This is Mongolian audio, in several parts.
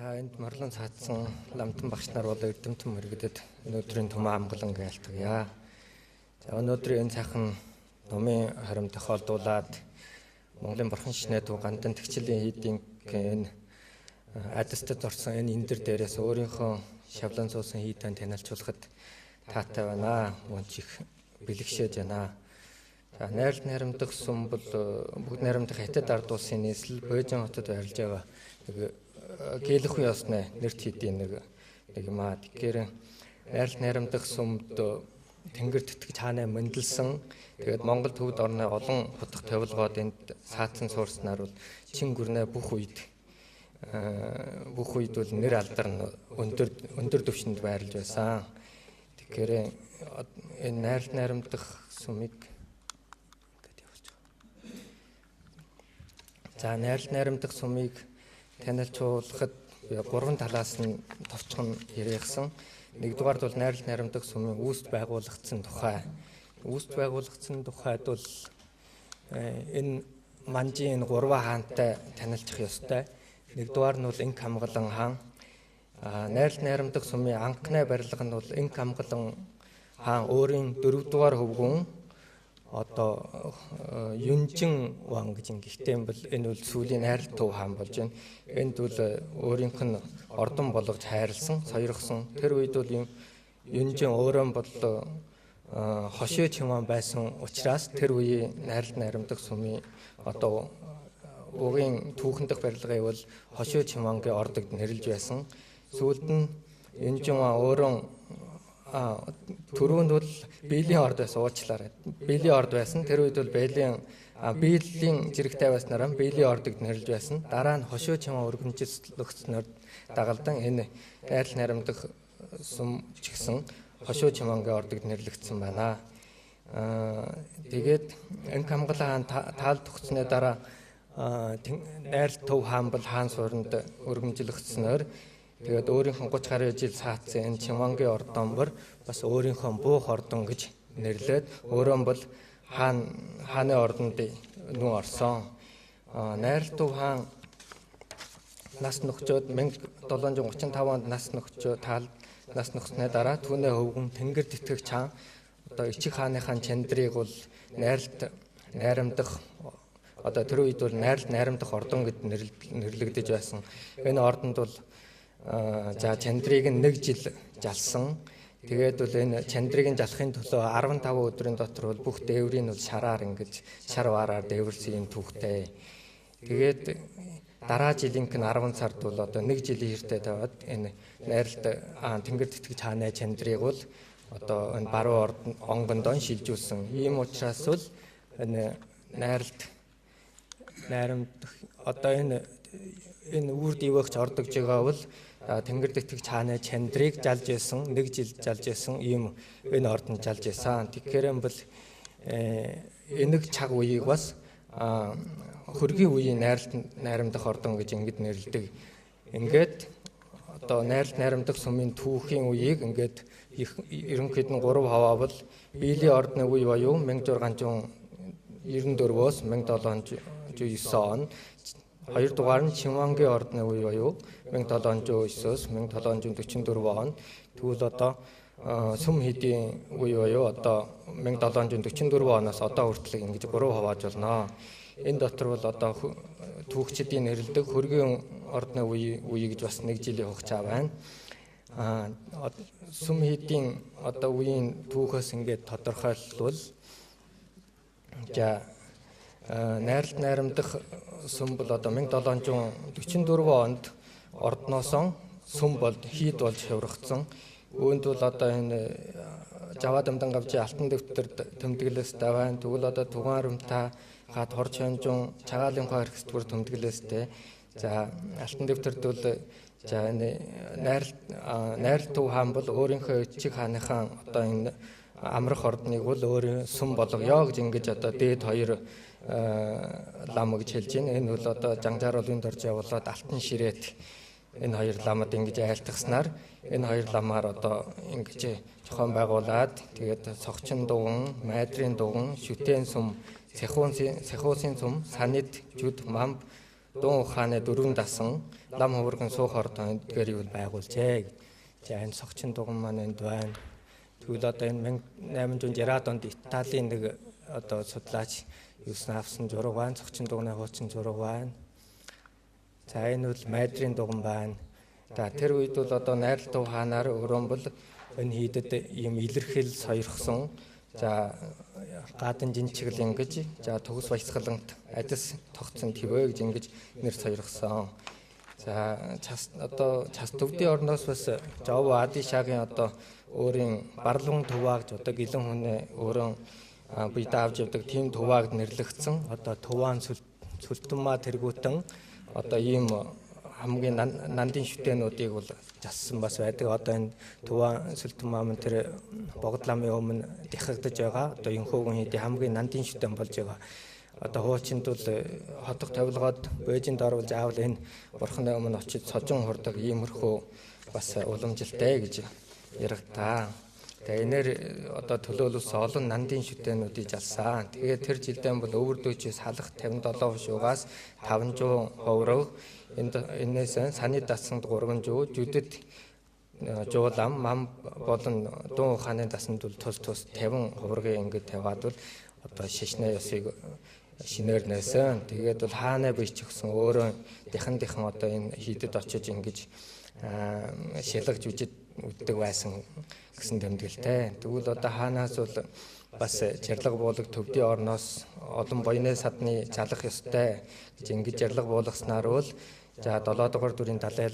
За энд морлон цаатсан ламтан багш нар бол эрдэмтэн мэрэгдэд өнөөдрийн тумаа амгалан айлтгая. За өнөөдрийн энэ цаахан номын харамт тохиолдуулаад Монголын бурхан шинэ дуу гандан тэгчлийн хийдийн энэ адистад орсон энэ эндэр дээрээс өөрийнхөө шавлан суусан хийдэн танилцуулахад таатай байна. Мөнч их бэлгшээж байна. За найрал найрамдах сум бол бүгд найрамдах хятад ард улсын нийслэл Бөөжин хотод байрлаж байгаа гэлэхгүй ясны нэрт хийдийн нэг юм аа. Тэгэхээр найрал найрамдах сумд тэнгэр тэтгэж хаанаа мэндэлсэн. Тэгээд Монгол төвд орны олон хутга тавилгоод энд саатсан суурснаар бол чин гүрнэ бүх үед бол нэр алдар өндөр түвшинд байрлаж байсан. Тэгэхээр энэ найрал найрамдах сумыг за найрал найрамдах сумыг танилцуулахад 3 талаас нь товчхон яриагсан. Нэгдүгээр бол найрал найрамдах сумын үүсд байгуулагдсан тухай. Үүсд байгуулагдсан тухайд бол энэ манжийн 3 хаантай танилцах ёстой. Нэгдүгээр нь бол Инк хамгалан хаан. Найрал найрамдах сумын анхны барилга нь бол Инк хамгалан хаан өөрийн 4-р хөвгүүн одоо Юнжин ван гэж ингэхтэй юм бол энэ бол сүүлийн найрал төв хаан болж байна. Энд бол өөрийнх нь ордон болгож хайрлсан, сойрхсон. Тэр үед бол Юнжин өөрөө бол хошоо чимэн байсан учраас тэр үеийн найрал найрамдах сумын одоо угийн түүхэн дэх барилгыг бол хошоо чимэнгийн ордогд нэрлэж байсан. Сүүлд нь Юнжин ван өөрөө түрүүнд бол биелийн орд байсан уучлаарай. Биелийн орд байсан. Тэр үед бол биелийн зэрэгтэй байснараа биелийн ордогд нэрлэж байсан. Дараа нь хошоо чимээ өргөнжлөгцснөөр дагалдан энэ найрал найрамдах сум ч гэсэн хошоо чимээгийн ордогд нэрлэгдсэн байна. Тэгээд Инк хамгалан хаан таал тогтсны дараа найрал төв хаан бол хаан суурьнд өргөнжлөгцснөөр тэгээд өөрийнхөө 30 гаруй жил саатсан энэ Чимэнгийн ордонбор бас өөрийнхөө буух ордон гэж нэрлээд өөрөө бол хааны ордонд нүүн орсон. Найрал төв хаан нас нөхчөөд 1735 онд нас нөхчөө таал нас нөхсны дараа түүний хөвгөн тэнгэр тэтгэгч хаан одоо Ичиг хааныхаа чандрыг бол найралд найрамдах одоо тэр үед бол найрал найрамдах ордон гэд нэрлэгдэж байсан. Энэ ордонд бол за чандрыг 1 жил жалсан. Тэгээд бол энэ чандрыг жалахын төлөө 15 өдрийн дотор бол бүх дээврийг бол шараар ингэж шар вараар дээвэрсэн түүхтэй. Тэгээд дараа жилийнх нь 10 сард бол одоо 1 жилийн хэртэй таваад энэ найралд тэнгэр тэтгэж хааны чандрыг бол одоо энэ баруун онгондон шилжүүлсэн. Ийм учраас бол энэ найралд найрамдах одоо энэ үр дивэгч ордогж байгаа бол тэнгэр тэтгэж хааны чандрыг жалж исэн 1 жил жалж исэн ийм энэ ордонд жалж исэн. Тэгэхээр бол энэг цаг үеийг бас хөргийн үеийн найрамдах ордон гэж ингэж нэрлэдэг. Ингээд одоо найрал найрамдах сумын түүхийн үеийг ингээд ерөнхийд нь 3 хаваа бол биелийн ордны үе буюу 1694-өөс 1709 он. Хоёрдугаар нь Чимэнгийн ордны үе буюу 1709-өөс 1744 он. Тэгвэл одоо сүм хийдийн үе буюу одоо 1744 оноос одоо хүртэл ингэж 3 хавааж болно. Энэ дотор бол одоо түүхчдийн нэрлэдэг хөргийн ордны үе гэж бас 1 жилийн хугацаа байна. Сүм хийдийн одоо үеийн түүхээс ингээд тодорхойлбол за найрал найрамдах сүм бол одоо 1744 онд ордноосоо сүм бол хийд болж хяврагдсан. Үүнд бол одоо энэ Жаваа Дамдан гавжи алтан дэвтэрд тэмдэглэстэй байна. Тэгвэл одоо Түгэн Арамтай гад хорч хонжун цагаалын хөргөстгөр тэмдэглэстэй. За алтан дэвтэрд бол за энэ найрал төв хаан бол өөрийнхөө Ичиг хааныхаа одоо энэ амрах ордныг бол өөр сүм болгоё гэж ингэж одоо дээд 2 лам гэж хэлж байна. Энэ бол одоо Жанжааруулын дорж явуулаад алтан ширээт энэ 2 ламад ингэж айлтгаснаар энэ 2 ламаар одоо ингэж зохион байгуулад тэгээд цогчин дуган, майдрын дуган, шүтэн сүм, сахиусын сүм, санид, жүд, мамб, Дун ухааны 4 дасан лам ховрогын суух ордон эдгээр юу байгуулжээ. За энэ согчин дуган маань энд байна. Тэгвэл одоо энэ 1860-аад онд Италийн нэг одоо судлаач юусэн авсан зураг байна. Согчин дуганы хуучин зураг байна. За энэ бол майдрын дуган байна. За тэр үед бол одоо найрал дуу хаанаар өрөөн бол энэ хийдэд ийм илэрхийл сойрхсон. За гадан жинчгэл ингэж за төгс баясгалант адис тогтсон твэ гэж ингэж нэр сойрхсон. За одоо час төвдийн орноос бас Жов Адишагийн одоо өөрийн барлуун туваагж одоо гэлэн хүнээ өөрөн бид авч явдаг тийм туваагд нэрлэгдсэн. Одоо туваан сүлтүмаа тэргүүтэн одоо ийм хамгийн нандин шүтэнүүдийг бол зассан бас байдаг. Одоо энэ туваан сүлтүмаа мөн тэр богд ламын өмнө дихагдж байгаа. Одоо энхүүгийн хийдийн хамгийн нандин шүтэн болж байгаа. Одоо хуучинд бол хотох тавилгоод Бээжинд оруулж аавал энэ бурхны өмнө очиж сожин хурдаг иймэрхүү бас уламжилтай гэж яригдаа. Тэгээ энээр одоо төлөөлөлсөн олон нандин шүтэнүүдийг жалсан. Тэгээд тэр жилдээ бол өвөр дүйчээс халах 57%-аас 500 ховрог энээс саны дасанд 300 жүдэд жуулам мам болон дун ухааны дасанд бол тус 50 ховрогийн ингэж тавиад бол одоо шишнэ ёсыг шинээр нээсэн. Тэгээд бол хаанаа бич гсэн өөрөө дихан одоо энэ хийдэд очиж ингэж шилгэж үддэг байсан гэсэн тэмдэглэлтэй. Тэгвэл одоо хаанаас бол бас жарлаг буулаг төвдийн орноос олон боёны садны залах ёстой гэж ингэж жарлаг буулгаснаар бол за 7 дугаар дүрийн далай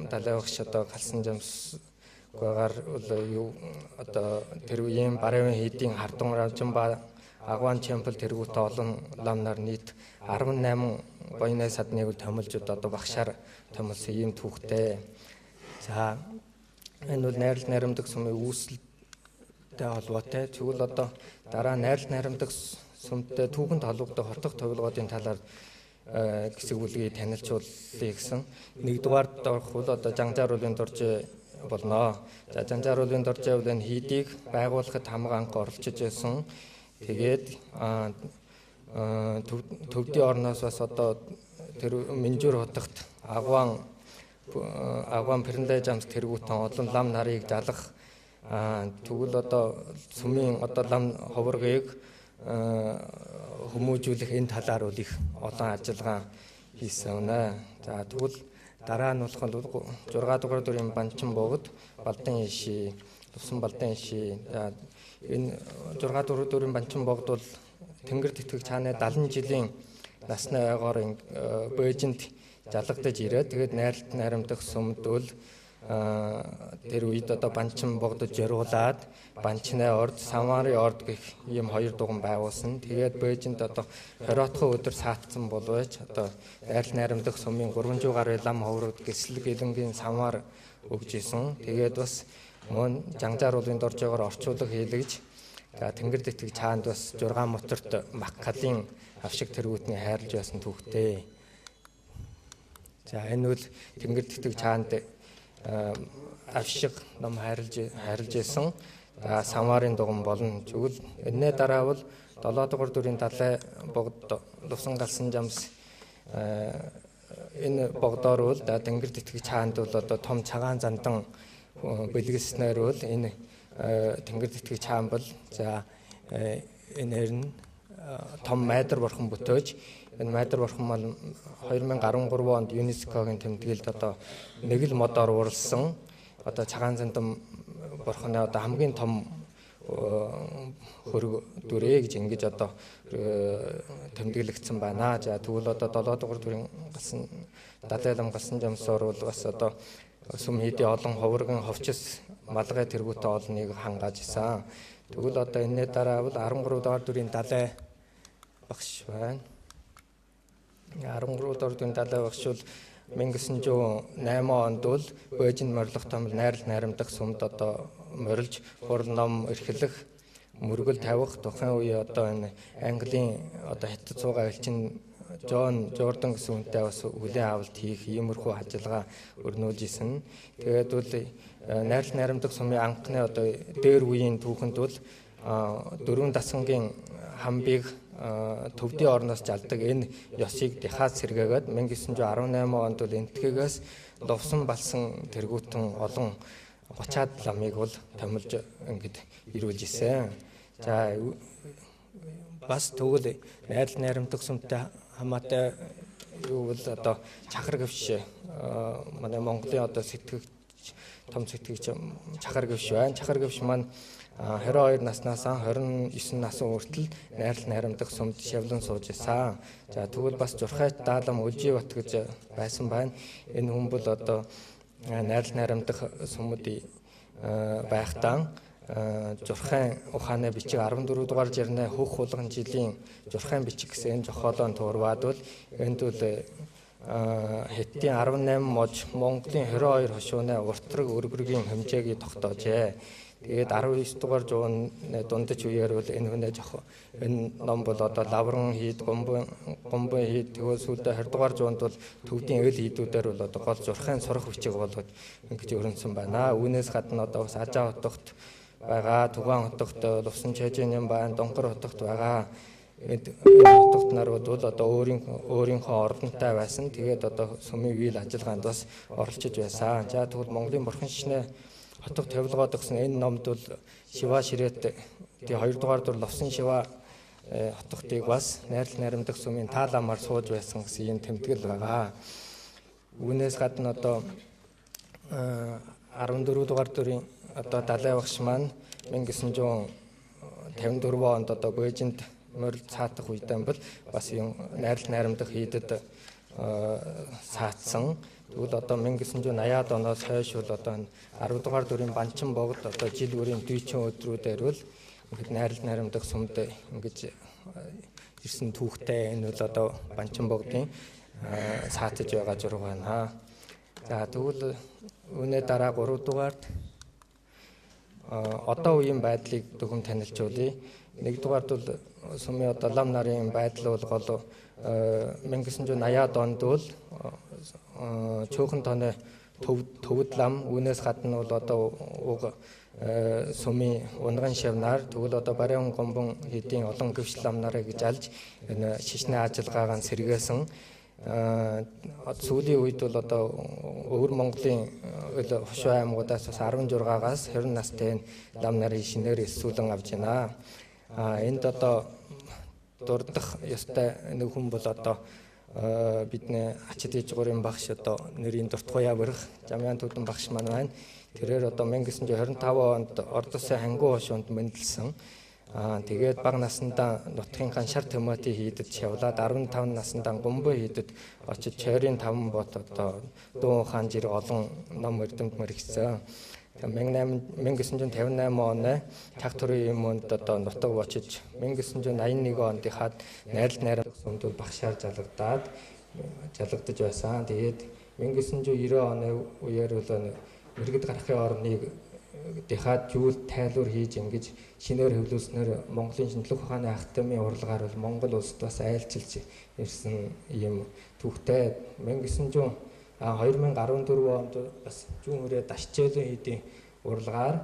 багш одоо галсан жамсгаар бол юу одоо тэр үеийн баруун хийдийн хардун равжин ба агван чемпл тэргүүт олон ламнаар нийт 18 боёны садныг томилж одоо багшаар томилсон ийм түүхтэй. За энэ бол найрал наримдаг сумын үүсэлтэй холбоотой. Тэгвэл одоо дараа найрал наримдаг сумтай түүхэнд холбогдох хотох товилгоодын талаар хэсэг бүлгийг танилцуулъя гэсэн. Нэгдүгээр орох бол одоо Жанжааруулын дорж болно. За Жанжааруулын дорж бол энэ хийдийг байгуулахад хамгаан анх оролцож байсан. Тэгээд төвдийн орноос бас одоо тэр Минжүр хотогт агван Пэрэндэ жамс тэргүүтэн олон лам нарыг залах тэгвэл одоо сумын одоо лам ховрогыг хүмүүжүүлэх энэ талаар бол их олон ажиллагаа хийсэн үнэ. За тэгвэл дараа нь болох 6 дугаар дүрийн банчин богд балдан иши Лувсан балдан иши энэ 6 дугаар дүрийн банчин богд бол тэнгэр тэтгэгч хааны 70 жилийн насны ойгоор Бээжинд жалгадаж ирээд тэгээд найралт наримдах сумд бол тэр үед одоо банчин богдод зориулаад банчны орд Самарын орд гэх ийм хоёр дуган байгуулсан. Тэгээд Бээжинд одоо 20 өдөр саатсан болвч одоо найралт наримдах сумын 300 гаруй лам ховрогд гэсэл гэлэнгийн самар өгж исэн. Тэгээд бас мөн Жанжааруулын доржоогоор орчуулга хийлгэж за тэнгэр тэтгэгч хаанд бас 6 моторт Маккалын авшиг тэргүүтний хайрлж байсан түүхтэй. За энэ бол тэнгэр тэтгэгч хаанд авшиг ном хайрлж исэн. Самарын дуган болно. Тэгвэл энэний дараа бол 7 дугаар дүрийн далай богд Лувсан галсан жамс энэ богдоор бол тэнгэр тэтгэгч хаанд бол одоо том цагаан зандан бэлгэснээр бол энэ тэнгэр тэтгэгч хаан бол за энээр нь том майдар борхон бүтөөж энэ майдар борхон мал 2013 онд ЮНЕСКОгийн тэмдэглэлд одоо нэг л модоор уралсан одоо цагаан зандан борхоны одоо хамгийн том хөрөг дүрээ гэж ингэж одоо тэмдэглэгдсэн байна. За тэгвэл одоо 7 дугаар дүрийн галсан далайлам галсан жамсоор бол бас одоо сүм хийдийн олон ховрогын ховчс малгай тэргүүтээ олныг хангааж исэн. Тэгвэл одоо энэний дараа бол 13 дугаар дүрийн далай багш байна. 13 дугаар дүрийн далай багш бол 1908 онд бол Бээжинд морилох том найрал наримдах сумд одоо морилж хурал ном эрхлэх мөргөл тавих тухайн үе одоо энэ Английн одоо хятад цуугаа элчин Джон Жордан гэсэн үнтэй бас хүлээн авалт хийх иймэрхүү ажиллагаа өрнүүлж исэн. Тэгээд бол найрал наримдах сумын анхны одоо дээр үеийн түүхэнд бол 4 дасангийн хамбыг төвдийн орноос жалдаг энэ ёсыг дахиад сэргээгээд 1918 онд бол энэтхэгээс лувсан балсан тэргүүтэн олон 30-аад ламыг бол томилж ингэж ирүүлж исэн. За бас тэгвэл найрамдах сүмтэй хамаатай юу бол одоо чахар гөвш манай Монголын одоо том сэтгэгч чахар гөвш байна. Чахар гөвш маань 22 наснаас 29 насны хүртэл найрамдах сүмд шавлан сууж исэн. За тэгвэл бас Журхайт Даалам Үлжибат гэж байсан байна. Энэ хүн бол одоо найрамдах сүмүүдийн байхтаа Журхайн ухааны бичиг 14 дугаар жирнэ хөх хулган жилийн Журхайн бичиг гэсэн зохиолоо туурваад бол энд бол Хэттийн 18 мож Монголын 22 хошууны уртраг өргөргийн хэмжээг тогтоожээ. Тэгээд 19 дугаар зууны дундаж үеэр бол энэ ном бол одоо лавран хийд, гомбон хийд, тэгвэл сүүлдээ 20 дугаар зуунд бол төвдийн эл хийдүүдээр бол одоо гол Журхайн сурах бичиг болгож ингэж өрнөсөн байна. Үүнээс гадна одоо бас Ажаа хотогт байгаа, Тугаан хотогт Лувсан Чэжэнийн байна, Донгор хотогт байгаа. Хотогт нар бол одоо өөрийнхөө ордонтой байсан. Тэгээд одоо сүмийн үйл ажиллагаанд бас оролцож байсан. За тэгвэл Монголын бурхан шинэ хотог тавилгоод өгсөн энэ номд бол Шива Ширэт 2 дугаар дур Лувсан Шива хотогтыг бас найрамдах сүмийн тааламаар сууж байсан гэсэн юм тэмдэглэл байгаа. Үүнээс гадна одоо 14 дугаар дурын одоо Далай багш маань 1954 онд одоо Бээжинд морил цаатах үедээ бол бас юм найрамдах хийдэд саатсан. Тэгвэл одоо 1980-аад оноос хойш бол одоо 10 дугаар дурын Банчин богд одоо жил бүрийн 40 өдрүүдээр бол ингээд найрамдах сүмд ингэж ирсэн түүхтэй энэ бол одоо Банчин богдын саатаж байгаа зураг байна. За тэгвэл үүнээ дараа 3 дугаард одоо үеийн байдлыг зөвхөн танилцуулъя. 1 дугаард бол сүмийн одоо лам нарын байдал бол гол 1980-аад онд бол чөөхөн тооны төвд лам, үүнээс гадна бол одоо уг сүмийн унган шавнаар тэгвэл одоо бариун гомбон хэдийн олон гөвш лам нарыг гэж алж энэ шишний ажиллагаагаа сэргээсэн. Сүүлийн үед бол одоо өвөр Монголын хошуу аймагуудаас бас 16-аас 20 настай лам нарын шинээр эсвүүлэн авж байна. Энд одоо дурдах ёстой нэг хүн бол одоо бидний ачид ижгуурын багш одоо нэрийн Дуртгуяа бүрх Жамяан Төдөн багш маань байна. Тэрээр одоо 1925 онд Ордосын хангу хошуунд мэндэлсэн. Тэгээд бага наснда нутгийнхаа шар төмөтийн хийдэд шавлаад 15 наснда гомбо хийдэд очиж чойрын 5 бот одоо Дуун хаан жирэг олон ном эрдэмт мэрэгсэн. 1958 оны Чаг төрийн юмд одоо нутаг очиж 1981 онд хаад найрамдах сүмд багшаар жалагдаж байсан. Тэгээд 1990 оны үеэр бол мэрэгд гарахын орныг дахиад жүүл тайлбар хийж ингэж шинээр хөвлөснөр Монголын шинжлэх ухааны академийн урлагаар бол Монгол улсад бас айлчилж ирсэн юм түүхтэй 2014 онд бас зүүн хүрээ дашчээлэн хийдийн урлагаар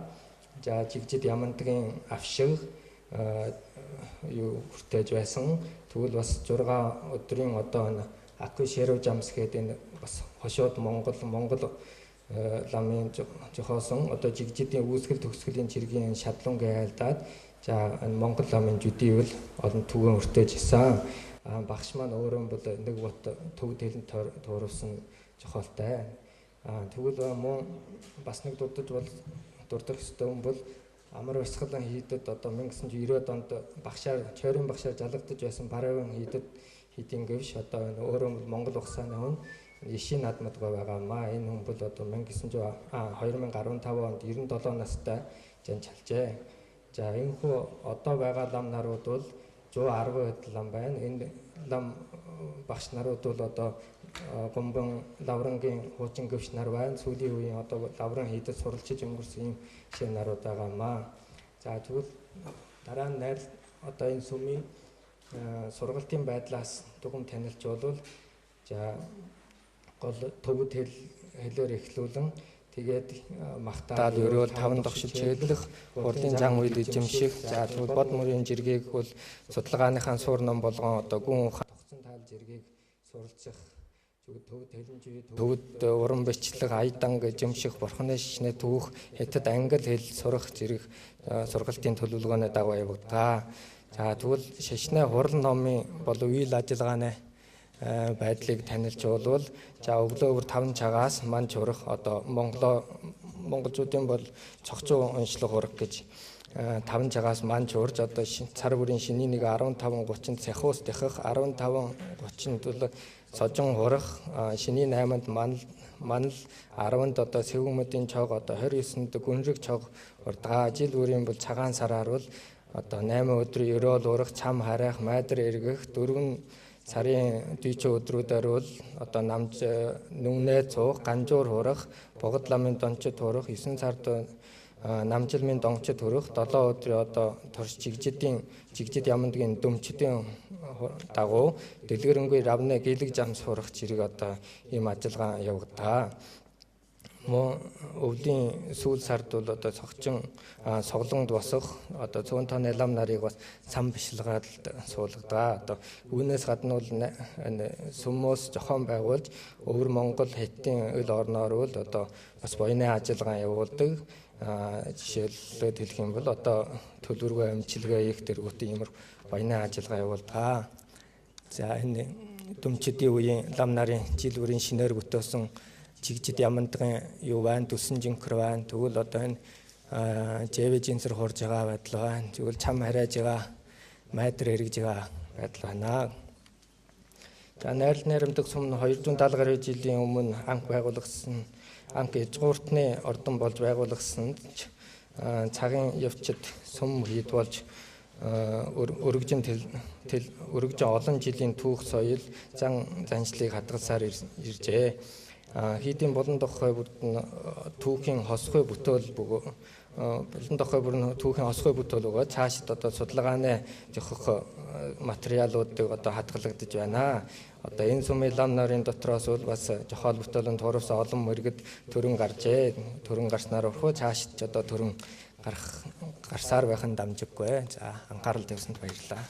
за жигжид Ямантгийн авшиг юу хүртэж байсан. Тэгвэл бас 6 өдрийн одоо Акку Шэрв Жамс гэдэг энэ бас хошууд Монгол ламын жохоосон одоо жигжидийн үүсгэл төгсгөлийн чиргийн шадлонгийн айлдаад за Монгол ламын жүдийвэл олон түгээн хүртэж исэн. Багш маань өөрөө бол нэг бот төвд хэлэн туурсан жохоолтой. Тэгвэл мөн бас нэг дурдах ёстой хүн бол амар урсгалан хийдэд одоо 1990-ад онд чойрын багшаар жалагдаж байсан баруун хийдийн гэвш одоо өөрөө Монгол ухсааны хүн Ишийн наадмадгаа байгаамаа. Энэ хүн бол одоо 2015 онд 97 настай жанчалжээ. За энэхүү одоо байгаа лам нарууд бол 110 хэд лам байна. Энэ лам багш нарууд бол одоо гомбон лаврангийн хуучин гөвш нар байна. Сүүлийн үеийн одоо лавран хийдэд суралцж өнгөрсөн юм шиг нарууд байгаамаа. За тэгвэл дараа нь одоо энэ сүмийн сургалтын байдлаас дүгм танилж болвол за гол төвд хэлээр эхлүүлэн Тэгээд магтаал өрөөл таван тогшил чиглэх хурлын зан үйл эзэмших за тэгвэл бод мөрийн жиргэг бол судалгааныхаа суур ном болгон одоо гүн тогтсон таал жиргэг суралцах төвд уран бичлэг аядан эзэмших бурхны шишнэ түүх хятад англи хэл сурах зэрэг сургалтын төлөвлөгөөний дагуу явагдаа. За тэгвэл шишнэ хурал номын бол үйл ажиллагааны байдлыг танилж болвол за өглөө 5 цагаас манч урах одоо монголчуудын бол цогцоо уншлаг урах гэж 5 цагаас манч урж одоо цар бүрийн шинийн нэг 15:30-д сахиус дихах 15:30-д бол сожон урах шинийн 8-нд манал 10-нд одоо сэвгмөдийн цог одоо 29-нд гүнрэг цог урдгаа жил бүрийн бол цагаан сараар бол одоо 8 өдөр ерөөл урах цам харайх майдар эргэх 4 сарын дүйчэн өдрүүдээр бол одоо намж нүнэ цуух ганжуур хурах богд ламын дончид хурах 9 сард намжилмын дончид хурах 7 өдрийн одоо турш жигжид ямандгийн дөмчдийн дагуу дэлгэрэнгүй равны гэлэг зам сурах зэрэг одоо ийм ажиллагаа явагдаа. Өвлийн сүүл сард бол одоо цогчин соглонд босох одоо 100 тонны лам нарыг бас сан бишилгаад суулгадаг. Одоо үүнээс гадна бол сүмөөс зохион байгуулж өвөр Монгол хятадын ил орноор бол одоо бас буйны ажиллагаа явуулдаг. Жишээлбэл хэлэх юм бол одоо төлөвлөгөө амжилтгаа их дэргүүтийн юмр буйны ажиллагаа явуулдаг. За энэ дөмчдийн үеийн лам нарын жил бүрийн шинээр бүтээсэн жигжид ямандгийн юу байна төсөн жинхэр байна тэгвэл одоо энэ жэвэ жинсэр хурж байгаа байдал байна тэгвэл чам харайж байгаа майдар эргэж байгаа байдал байна. За найрал найрамдаг сум 270 гаруй жилийн өмнө анх байгуулагдсан анх язгууртны ордон болж байгуулагдсан цагийн явцад сум хийд болж өргөжин олон жилийн түүх соёл заншлыг хадгалсаар иржээ. Хийдийн болон дохой бүрд түүхийн хосхой бүтээл болон дохой бүр түүхийн хосхой бүтээл өгөө цаашид одоо судалгааны зохих материалуудыг одоо хадгалагдаж байна. Одоо энэ сумын лам нарын дотроос бол бас зохиол бүтээлийн туурвсан олон мэрэгд төрөн гарчээ. Төрөн гарснаар өрхөө цаашид ч одоо төрөн гарсаар байх нь дамжиггүй. За анхаарал тавьсанд баярлалаа.